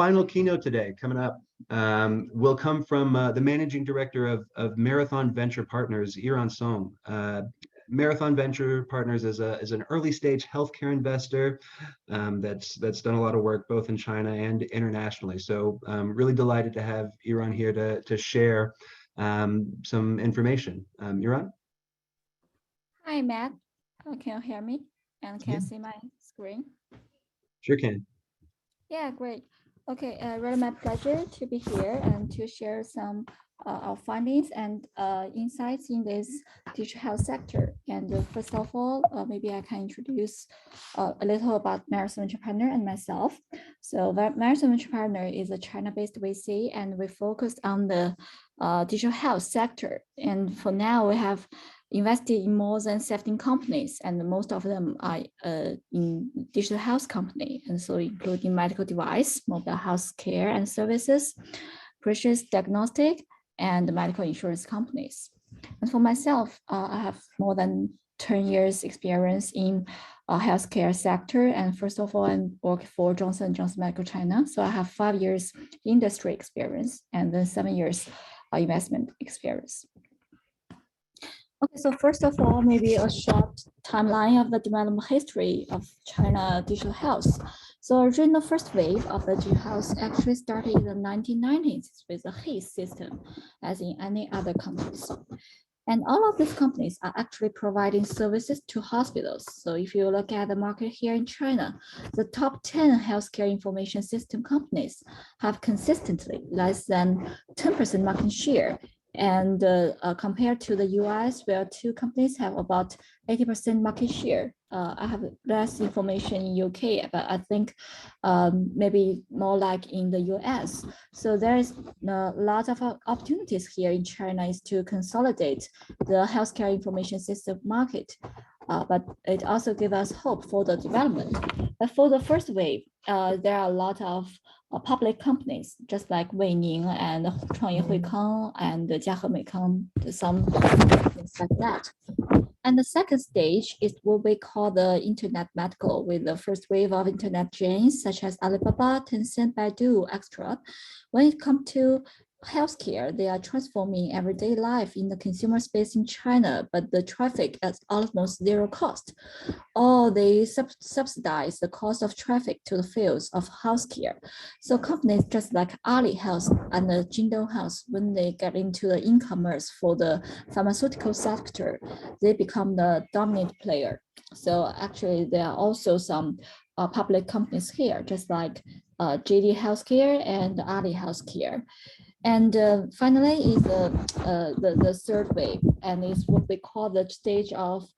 final keynote today coming up will come from the managing director of Marathon Venture Partners, Yiran Song. Marathon Venture Partners is an early stage healthcare investor that's done a lot of work both in China and internationally. So really delighted to have Yiran here to share some information. Yiran? Hi, Matt. Can you hear me? And can you see my screen? Sure can. Yeah, great. Okay, really my pleasure to be here and to share some our findings and insights in this digital health sector. And first of all, maybe I can introduce a little about Marathon Venture Partner and myself. So Marathon Venture Partner is a China-based VC, and we focus on the digital health sector. And for now, we have invested in more than 17 companies, and most of them are in digital health company, and so including medical device, mobile health care and services, precious diagnostic, and medical insurance companies. And for myself, I have more than 10 years experience in healthcare sector. And first of all, I work for Johnson & Johnson Medical China. So I have 5 years industry experience and then 7 years investment experience. Okay, so first of all, maybe a short timeline of the development history of China digital health. So during the first wave of the digital health actually started in the 1990s with the HIS system, as in any other countries. And all of these companies are actually providing services to hospitals. So if you look at the market here in China, the top 10 healthcare information system companies have consistently less than 10% market share. And compared to the US, where 2 companies have about 80% market share. I have less information in UK, but I think maybe more like in the US. So there is a lot of opportunities here in China is to consolidate the healthcare information system market. But it also gives us hope for the development. But for the first wave, there are a lot of public companies, just like Weining and 创业惠康 and 嘉禾美康, some companies like that. And the second stage is what we call the internet medical, with the first wave of internet giants such as Alibaba, Tencent, Baidu, etc. When it comes to healthcare, they are transforming everyday life in the consumer space in China, but the traffic is almost zero cost. Or they subsidize the cost of traffic to the fields of healthcare. So companies just like Ali Health and the Jingdong Health, when they get into the e-commerce for the pharmaceutical sector, they become the dominant player. So actually, there are also some public companies here, just like JD Healthcare and Ali Healthcare. And finally is the third wave, and it's what we call the stage of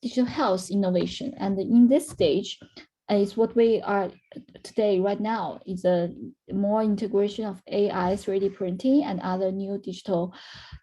digital health innovation. And in this stage is what we are today right now is a more integration of AI, 3D printing, and other new digital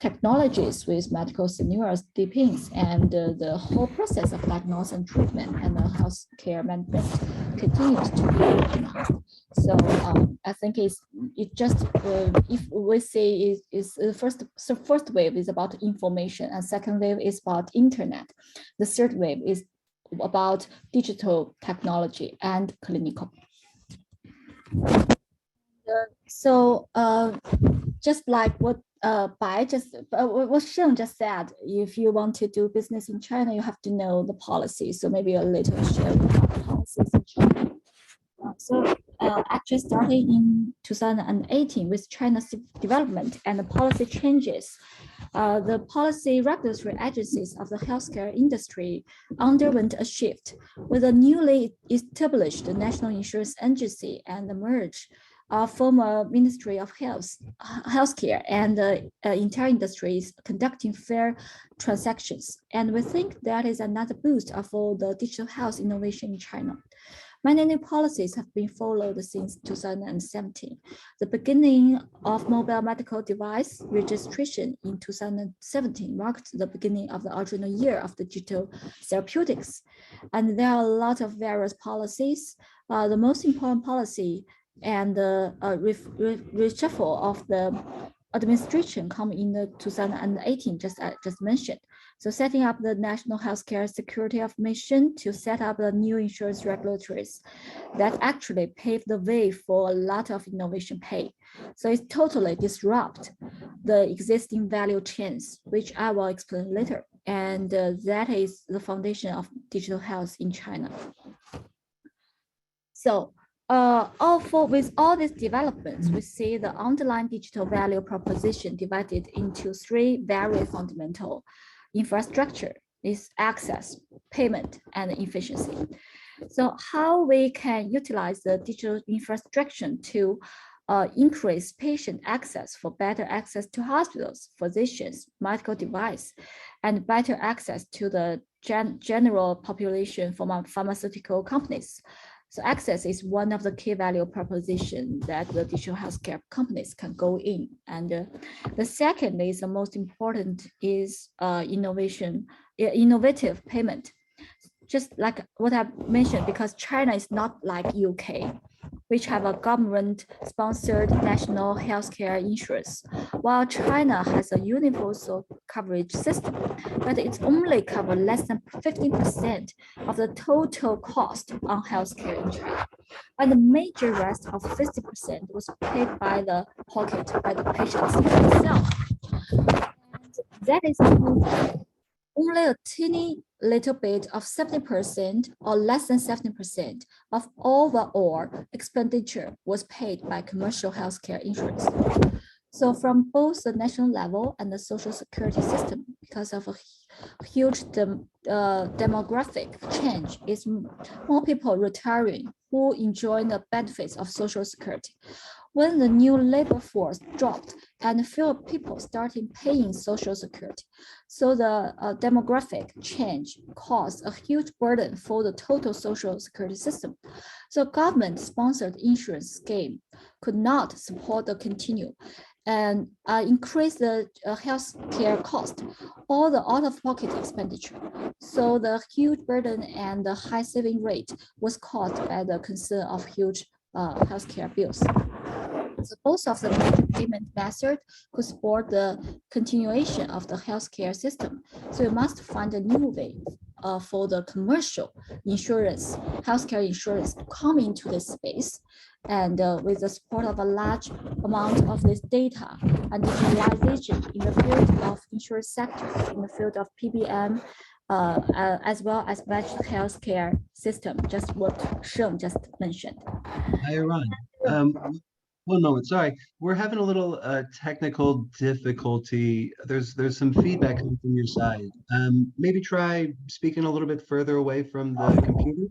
technologies with medical scenarios, depends, and the whole process of diagnosis and treatment and the healthcare management continues to be enhanced. So I think it just if we say is the first wave is about information, and second wave is about internet. The third wave is about digital technology and clinical. So just like what what Sheng just said, if you want to do business in China, you have to know the policy. So maybe a little share about the policies in China. So actually starting in 2018 with China's development and the policy changes, the policy regulatory agencies of the healthcare industry underwent a shift with a newly established National Insurance Agency and the merge of former Ministry of Healthcare and the entire industry is conducting fair transactions. And we think that is another boost for the digital health innovation in China. Many new policies have been followed since 2017. The beginning of mobile medical device registration in 2017 marked the beginning of the original year of the digital therapeutics. And there are a lot of various policies. The most important policy and the reshuffle of the administration come in the 2018, just mentioned. So setting up the National Healthcare Security of Mission to set up the new insurance regulatories that actually paved the way for a lot of innovation pay. So it's totally disrupt the existing value chains, which I will explain later. And that is the foundation of digital health in China. So with all these developments, we see the underlying digital value proposition divided into three very fundamental infrastructure: is access, payment, and efficiency. So how we can utilize the digital infrastructure to increase patient access for better access to hospitals, physicians, medical device, and better access to the general population from pharmaceutical companies. So access is one of the key value proposition that the digital healthcare companies can go in. And the second is the most important is innovative payment. Just like what I mentioned, because China is not like UK, which have a government-sponsored national healthcare insurance, while China has a universal coverage system, but it's only covered less than 15% of the total cost on healthcare in China. And the major rest of 50% was paid by the pocket, by the patients themselves. And that is only a teeny little bit of 70% or less than 70% of overall expenditure was paid by commercial healthcare insurance. So from both the national level and the social security system, because of a huge demographic change, is more people retiring who enjoy the benefits of social security. When the new labor force dropped and fewer people started paying social security, so the demographic change caused a huge burden for the total social security system. So government-sponsored insurance scheme could not support the continue and increase the healthcare cost or the out-of-pocket expenditure. So the huge burden and the high saving rate was caused by the concern of huge healthcare bills. So both of the major payment methods could support the continuation of the healthcare system. So we must find a new way for the commercial insurance, healthcare insurance to come into this space. And with the support of a large amount of this data and digitalization in the field of insurance sector, in the field of PBM, as well as managed healthcare system, just what Sheng just mentioned. Hi, Yiran. One moment, sorry. We're having a little technical difficulty. There's some feedback coming from your side. Maybe try speaking a little bit further away from the computer.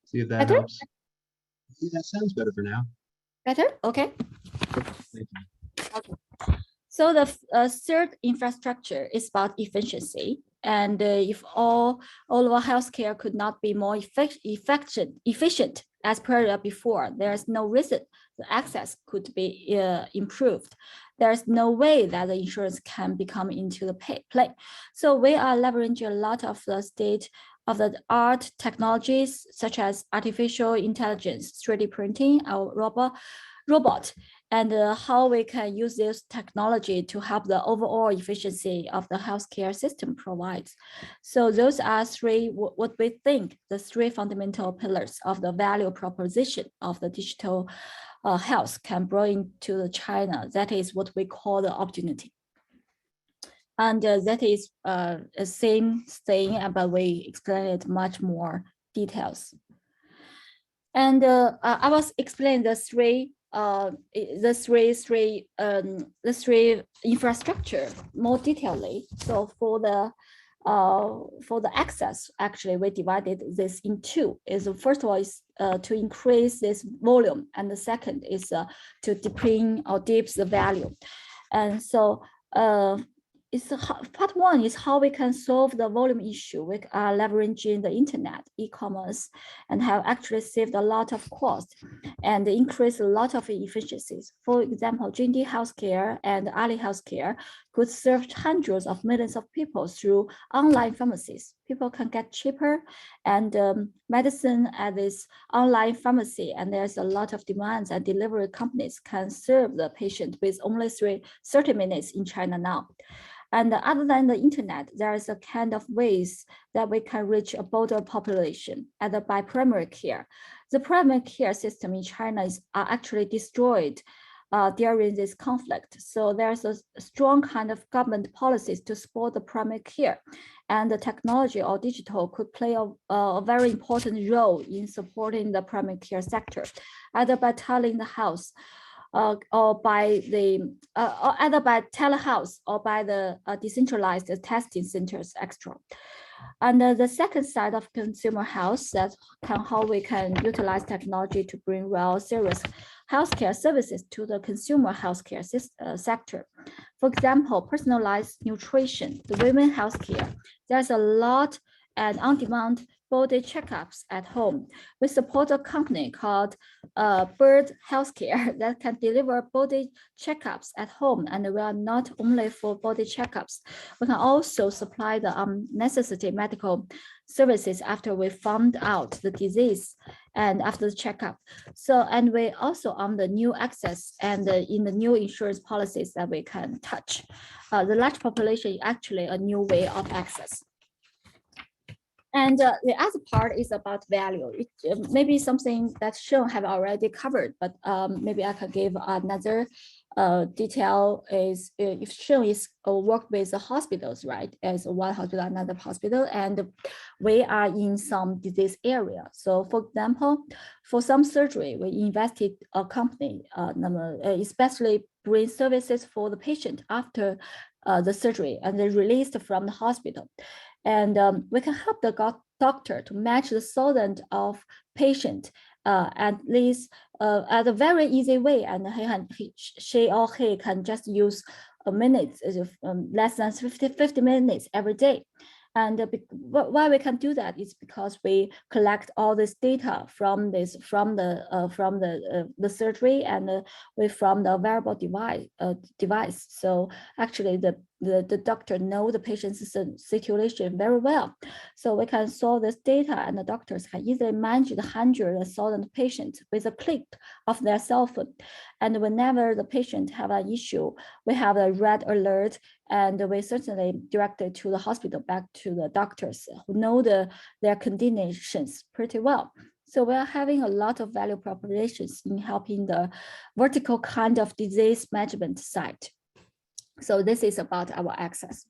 See if that Better? helps. Yeah, that sounds better for now. Better? Okay. Thank you. Okay. So the third infrastructure is about efficiency. And if all of our healthcare could not be more efficient as per before, there's no reason the access could be improved. There's no way that the insurance can become into the play. So we are leveraging a lot of the state-of-the-art technologies such as artificial intelligence, 3D printing, our robot, and how we can use this technology to help the overall efficiency of the healthcare system provides. So those are what we think, the three fundamental pillars of the value proposition of the digital health can bring to China. That is what we call the opportunity. And that is the same thing, but we explain it much more details. And I was explaining the three infrastructure more detailedly. So for the access, actually, we divided this in two. The first one is to increase this volume, and the second is to deepen or deep the value. And so part one is how we can solve the volume issue. We are leveraging the internet, e-commerce, and have actually saved a lot of cost and increased a lot of efficiencies. For example, Jingdi Healthcare and Ali Healthcare could serve hundreds of millions of people through online pharmacies. People can get cheaper and medicine at this online pharmacy, and there's a lot of demands, and delivery companies can serve the patient with only 30 minutes in China now. And other than the internet, there is a kind of ways that we can reach a broader population, either by primary care. The primary care system in China is actually destroyed during this conflict. So there's a strong kind of government policies to support the primary care, and the technology or digital could play a very important role in supporting the primary care sector, either by telling the house or by the either by telehealth or by the decentralized testing centers extra. And the second side of consumer health, that's how we can utilize technology to bring real serious healthcare services to the consumer healthcare sector. For example, personalized nutrition, the women healthcare. There's a lot and on-demand body checkups at home. We support a company called Bird Healthcare that can deliver body checkups at home, and we are not only for body checkups. We can also supply the necessary medical services after we found out the disease and after the checkup. So, and we also on the new access and in the new insurance policies that we can touch. The large population is actually a new way of access. And the other part is about value. It may be something that Sean have already covered, but maybe I can give another detail is if Sean is work with the hospitals, right? As one hospital, another hospital, and we are in some disease area. So for example, for some surgery, we invested a company, especially bring services for the patient after the surgery and then released from the hospital. And we can help the doctor to match the thousands of patient at least at a very easy way, and she or he can just use a minute, less than 50 minutes every day. And why we can do that is because we collect all this data from the surgery and from the wearable device. So actually the doctor know the patient's situation very well. So we can solve this data, and the doctors can easily manage the hundreds of thousands of patients with a click of their cell phone. And whenever the patient have an issue, we have a red alert, and we certainly direct it to the hospital, back to the doctors who know their conditions pretty well. So we are having a lot of value propositions in helping the vertical kind of disease management side. So this is about our access.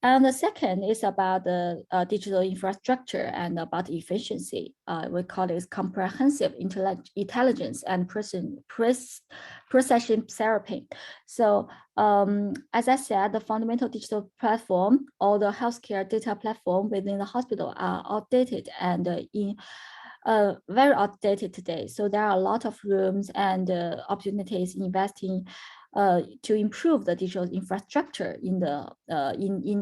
And the second is about the digital infrastructure and about efficiency. We call it comprehensive intelligence and precision therapy. So as I said, the fundamental digital platform or the healthcare data platform within the hospital are outdated and very outdated today. So there are a lot of rooms and opportunities investing to improve the digital infrastructure in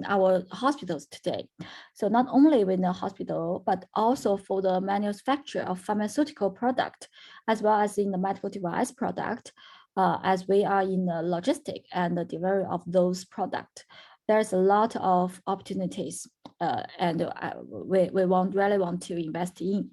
our hospitals today. So not only within the hospital, but also for the manufacture of pharmaceutical product, as well as in the medical device product, as we are in the logistic and the delivery of those products. There's a lot of opportunities, and we really want to invest in.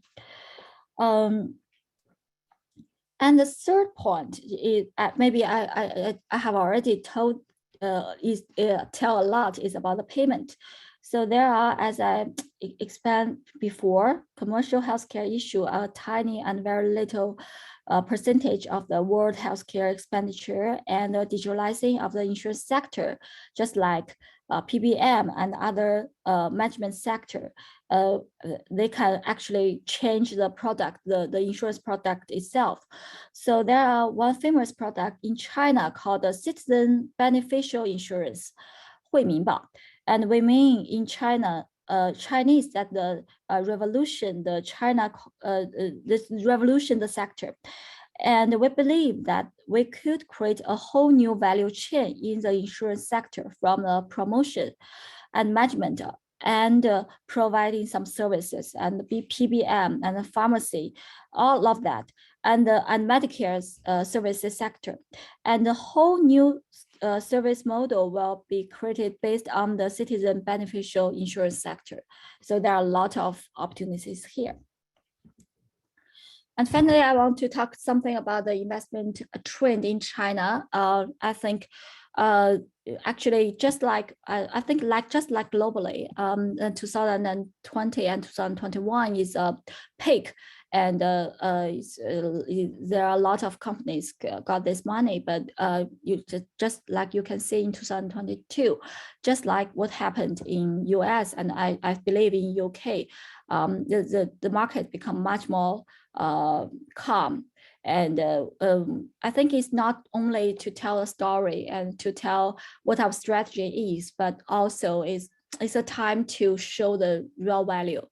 And the third point is maybe I have already tell a lot is about the payment. So there are, as I explained before, commercial healthcare issue a tiny and very little percentage of the world healthcare expenditure, and the digitalizing of the insurance sector, just like PBM and other management sector, they can actually change the product, the insurance product itself. So there are one famous product in China called the Citizen Beneficial Insurance, 惠民保. And we mean in China, Chinese that the revolution, the China, this revolution, the sector. And we believe that we could create a whole new value chain in the insurance sector, from the promotion and management and providing some services and PBM and the pharmacy, all of that, and Medicare's services sector. And the whole new service model will be created based on the citizen beneficial insurance sector. So there are a lot of opportunities here. And finally, I want to talk something about the investment trend in China. I think actually just like globally, 2020 and 2021 is a peak, and there are a lot of companies got this money, but you just like you can see in 2022, just like what happened in US and I believe in UK, the market become much more calm. And I think it's not only to tell a story and to tell what our strategy is, but also it's a time to show the real value.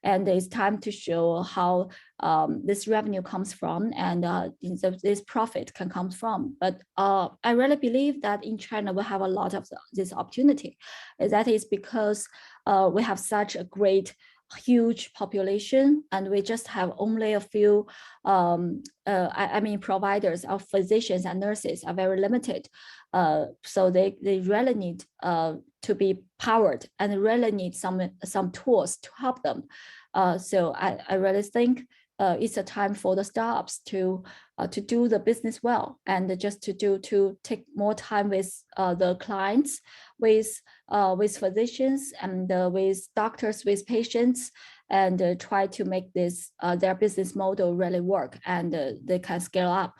And it's time to show how this revenue comes from and this profit can come from. But I really believe that in China, we have a lot of this opportunity. That is because we have such a great huge population, and we just have only a few providers of physicians and nurses are very limited, so they really need to be powered and really need some tools to help them. So I really think it's a time for the startups to do the business well, and just to take more time with the clients, with physicians and with doctors, with patients, and try to make this their business model really work, and they can scale up.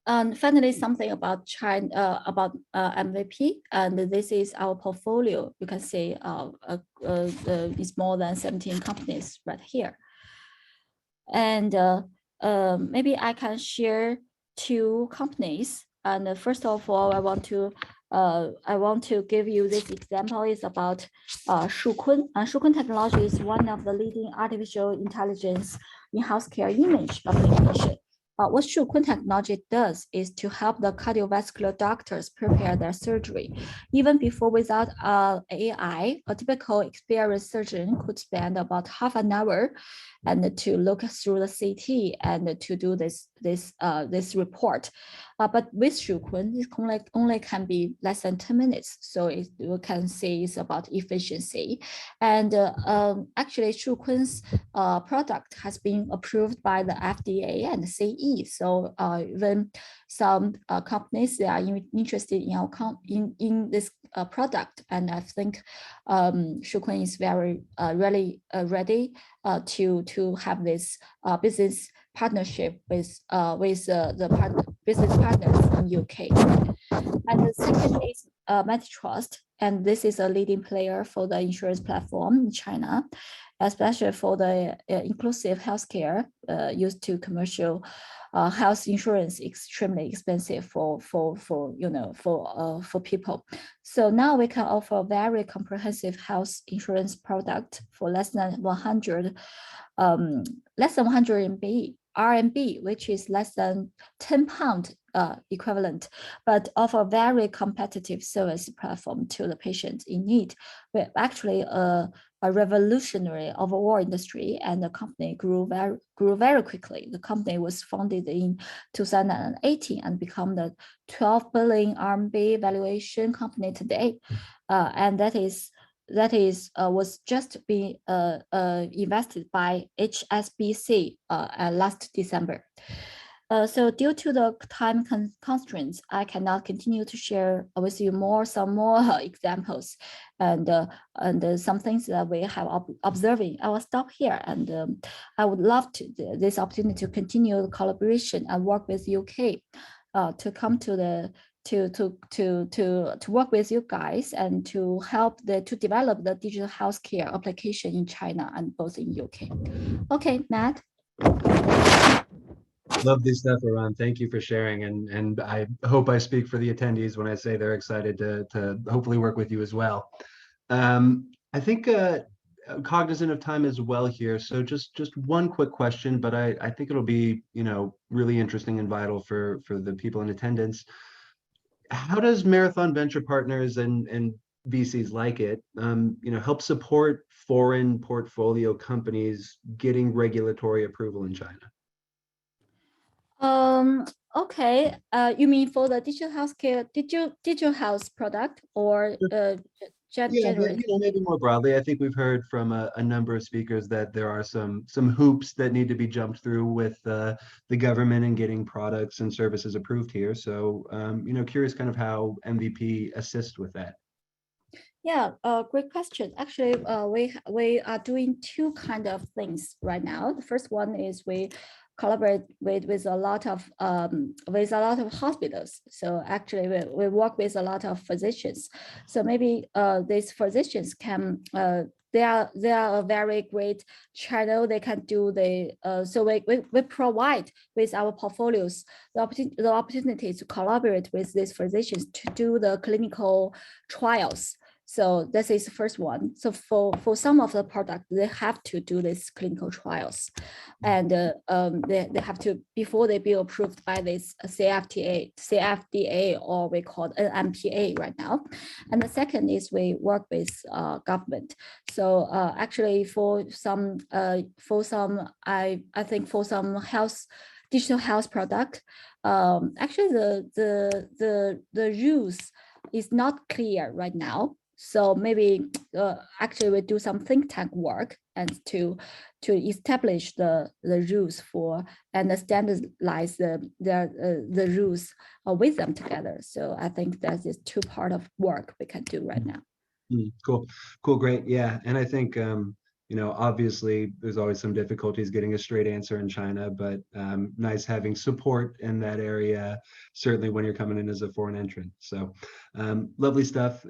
And finally, something about China, about MVP, and this is our portfolio. You can see it's more than 17 companies right here. And maybe I can share 2 companies. And first of all, I want to give you this example. Is about SHUKUN. SHUKUN Technology is one of the leading artificial intelligence in healthcare image application. What SHUKUN Technology does is to help the cardiovascular doctors prepare their surgery. Even before, without AI, a typical experienced surgeon could spend about half an hour and to look through the CT and to do this report. But with SHUKUN, it only can be less than 10 minutes. So you can see it's about efficiency. And actually, SHUKUN's product has been approved by the FDA and CE. So even some companies, they are interested in this product. And I think SHUKUN is very really ready to have this business partnership with the business partners in UK. And the second is MediTrust, and this is a leading player for the insurance platform in China, especially for the inclusive healthcare used to commercial health insurance, extremely expensive for people. So now we can offer a very comprehensive health insurance product for less than 100 RMB, which is less than 10 pound equivalent, but offer very competitive service platform to the patients in need. We're actually a revolutionary overall industry, and the company grew very quickly. The company was founded in 2018 and become the 12 billion RMB valuation company today, and that was just being invested by HSBC last December. So due to the time constraints, I cannot continue to share with you some more examples and some things that we have observing. I will stop here, and I would love this opportunity to continue the collaboration and work with UK to come to work with you guys and to help to develop the digital healthcare application in China and both in UK. Okay, Matt. Love this stuff, Yiran. Thank you for sharing, and I hope I speak for the attendees when I say they're excited to hopefully work with you as well. I think cognizant of time as well here. So just one quick question, but I think it'll be, really interesting and vital for the people in attendance. How does Marathon Venture Partners and VCs like it, help support foreign portfolio companies getting regulatory approval in China? Okay. You mean for the digital healthcare, digital health product, or Yeah, but, generally? maybe more broadly, I think we've heard from a number of speakers that there are some hoops that need to be jumped through with the government and getting products and services approved here. So, curious kind of how MVP assists with that. Yeah, great question. Actually, we are doing two kind of things right now. The first one is we collaborate with a lot of hospitals. So actually, we work with a lot of physicians. So maybe these physicians can they are a very great channel. They can do the so we provide with our portfolios the opportunity to collaborate with these physicians to do the clinical trials. So this is the first one. So for some of the product, they have to do these clinical trials, and they have to, before they be approved by this CFDA, or we call it NMPA right now. And the second is we work with government. So actually for some I think for some digital health product, actually the rules is not clear right now. So maybe actually we do some think tank work and to establish the rules for and standardize the rules with them together. So I think that is two part of work we can do right now. Cool, great. Yeah, and I think obviously there's always some difficulties getting a straight answer in China, but nice having support in that area, certainly when you're coming in as a foreign entrant. So lovely stuff.